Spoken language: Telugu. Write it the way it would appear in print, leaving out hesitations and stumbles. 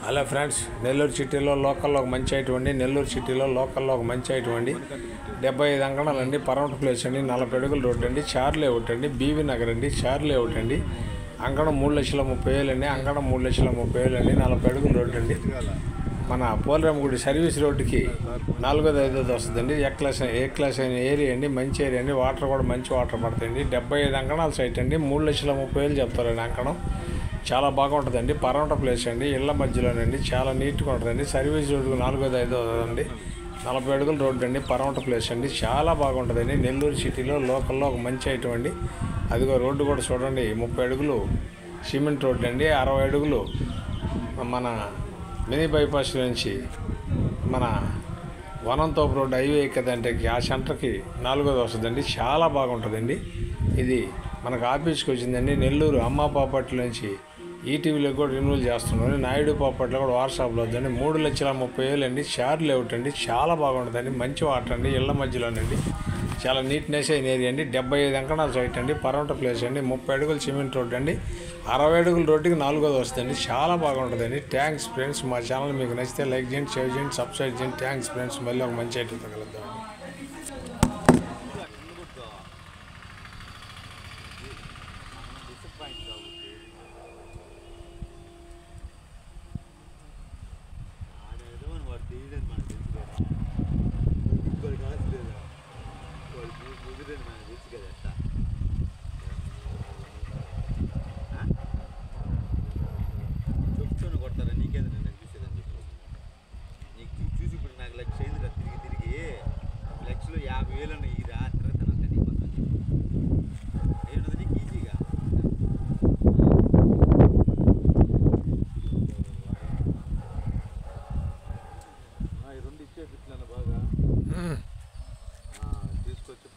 హలో ఫ్రెండ్స్, నెల్లూరు సిటీలో లోకల్లో ఒక మంచి ఐటమ్ అండి. నెల్లూరు సిటీలో లోకల్లో ఒక మంచి ఐటమ్ అండి. 75 అంకణాలండి. పర్మనెంట్ ప్లేస్ అండి. 40 అడుగుల రోడ్డు అండి. చార్లీ ఒకటి అండి. బీవీ నగర్ అండి. చార్లీ ఒకటి అండి. అంకణం 3,30,000 అండి. అంకణం 3,30,000 అండి. 40 అడుగుల రోడ్డు అండి. మన పోలరామగుడి సర్వీస్ రోడ్డుకి 4వ 5వ వస్తుందండి. ఏ క్లాస్ అయిన ఏరియా అండి. మంచి ఏరియా అండి. వాటర్ కూడా మంచి వాటర్ పడతాయండి. 75 అంకణాల సైట్ అండి. 3,30,000 చెప్తారండి అంకణం. చాలా బాగుంటుందండి. పర్మనెంట్ ప్లేస్ అండి. ఇళ్ళ మధ్యలోనండి. చాలా నీట్గా ఉంటుందండి. సర్వీస్ రోడ్డు 4వ 5వ అండి. 40 అడుగుల రోడ్డు అండి. పర్మనెంట్ ప్లేస్ అండి. చాలా బాగుంటుందండి. నెల్లూరు సిటీలో లోకల్లో ఒక మంచి ఐటమ్ అండి. అదిగో రోడ్డు కూడా చూడండి. 30 అడుగులు సిమెంట్ రోడ్డు అండి. 60 అడుగులు మన మినీ బైపాస్ నుంచి మన వనంతోపు రోడ్డు హైవే కదంటే ఆ సెంటర్కి 4వ వస్తుందండి. చాలా బాగుంటుందండి. ఇది మనకు ఆఫీస్కి వచ్చిందండి. నెల్లూరు అమ్మ ప్రాపర్టీ నుంచి ఈటీవీలో కూడా రిన్యూవల్ చేస్తున్నాను. నాయుడు ప్రాపర్టీలో కూడా వాట్సాప్లో వద్దండి. 3,30,000 అండి. షార్ లేఅవుట్ అండి. చాలా బాగుంటుందండి. మంచి వాటర్ అండి. ఇళ్ళ మధ్యలోనండి. చాలా నీట్నెస్ అయిన ఏరియా అండి. 75 అంకణాల సైట్ అండి. పర్మనెంట్ ప్లేస్ అండి. 30 అడుగుల సిమెంట్ రోడ్డు అండి. 60 అడుగుల రోడ్డుకి 4వ వస్తుందండి. చాలా బాగుంటుందండి. Thanks friends. మా ఛానల్ మీకు నచ్చితే లైక్ చేయండి, షేర్ చేయండి, సబ్స్క్రైబ్ చేయండి. Thanks friends. మళ్ళీ ఒక మంచి ఐటమ్ తగలుద్దాం. చెప్తాను కొడతారా నీకేది నేను చూసేదని చెప్పి నీకు చూసి ఇప్పుడు నాకు లక్ష అయిందిరా తిరిగి లక్షలు 50,000 అన్న ఈ రాత్రి తిరుగుతాను నీకు ఏమన్నది నీకు ఈజీగా ఈ రెండు ఇచ్చేపిట్లను బాగా తీసుకొచ్చి